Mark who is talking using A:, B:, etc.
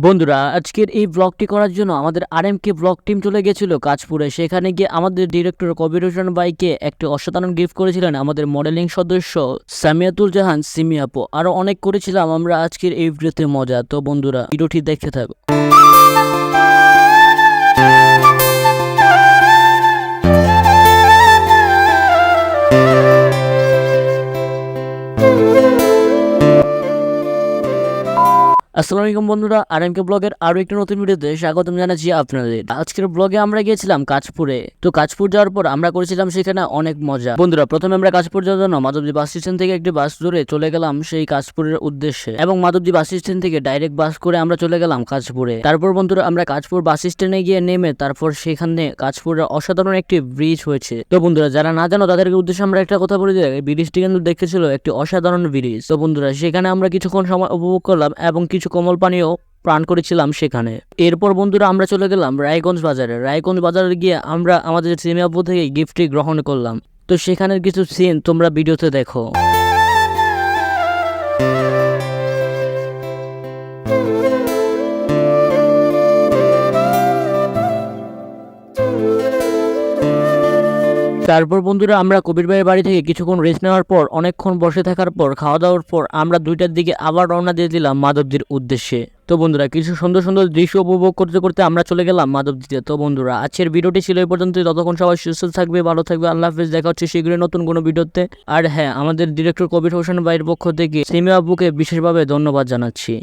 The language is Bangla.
A: বন্ধুরা, আজকের এই ব্লগটি করার জন্য আমাদের আরএমকে ব্লগ টিম চলে গেছিল কাঁচপুরে। সেখানে গিয়ে আমাদের ডিরেক্টর কবির হোসেন ভাইকে একটি অসাধারণ গিফট করেছিলেন আমাদের মডেলিং সদস্য সামিয়াতুল জাহান সিমি আপু। আরো অনেক করেছিলাম আমরা আজকের এই ভিডিওতে মজা। তো বন্ধুরা, ভিডিওটি দেখতে থাকো। আসসালামু আলাইকুম বন্ধুরা, আরএমকে ব্লগের আরো একটি নতুন ভিডিওতে স্বাগতম জানাচ্ছি আপনাদের। আজকের ব্লগে আমরা গিয়েছিলাম কাঁচপুরে। তো কাঁচপুর যাওয়ার পর আমরা করেছিলাম সেখানে অনেক মজা। বন্ধুরা, প্রথমে আমরা কাঁচপুর যাওয়ার জন্য মাধবদী বাস স্টেশন থেকে একটি বাস ধরে চলে গেলাম সেই কাঁচপুরের উদ্দেশ্যে, এবং মাধবদী বাস স্ট্যান্ড থেকে ডাইরেক্ট বাস করে আমরা চলে গেলাম কাঁচপুরে। তারপর বন্ধুরা, আমরা কাঁচপুর বাস স্ট্যান্ডে গিয়ে নেমে তারপর সেখানে কাঁচপুরের অসাধারণ একটি ব্রিজ হয়েছে। তো বন্ধুরা, যারা না জানো তাদেরকে উদ্দেশ্যে আমরা একটা কথা বলে দিই, ব্রিজটি কিন্তু দেখেছিল একটি অসাধারণ ব্রিজ। তো বন্ধুরা, সেখানে আমরা কিছুক্ষণ সময় উপভোগ করলাম এবং কিছু কোমল পানীয় প্রাণ করেছিলাম সেখানে। এরপর বন্ধুরা, আমরা চলে গেলাম রায়গঞ্জ বাজারে। রায়গঞ্জ বাজারে গিয়ে আমরা আমাদের সিমি আপু থেকে গিফটটি গ্রহণ করলাম। তো সেখানের কিছু সিন তোমরা ভিডিওতে দেখো। তারপর বন্ধুরা, আমরা কবির ভাইয়ের বাড়ি থেকে কিছুক্ষণ রেস্ট নেওয়ার পর অনেকক্ষণ বসে থাকার পর খাওয়া দাওয়ার পর আমরা 2টার দিকে আবার রওনা দিয়ে দিলাম মাধবদীর উদ্দেশ্যে। তো বন্ধুরা, কিছু সুন্দর সুন্দর দৃশ্য উপভোগ করতে করতে আমরা চলে গেলাম মাধবদীতে। তো বন্ধুরা, আজকের ভিডিওটি ছিল এই পর্যন্তই। ততক্ষণ সবাই সুস্থ থাকবে, ভালো থাকবে। আল্লাহ হাফেজ। দেখা হচ্ছে শীঘ্রই নতুন কোনো ভিডিওতে। আর হ্যাঁ, আমাদের ডিরেক্টর কবির হোসেন ভাইয়ের পক্ষ থেকে সিমি আব্বুকে বিশেষভাবে ধন্যবাদ জানাচ্ছি।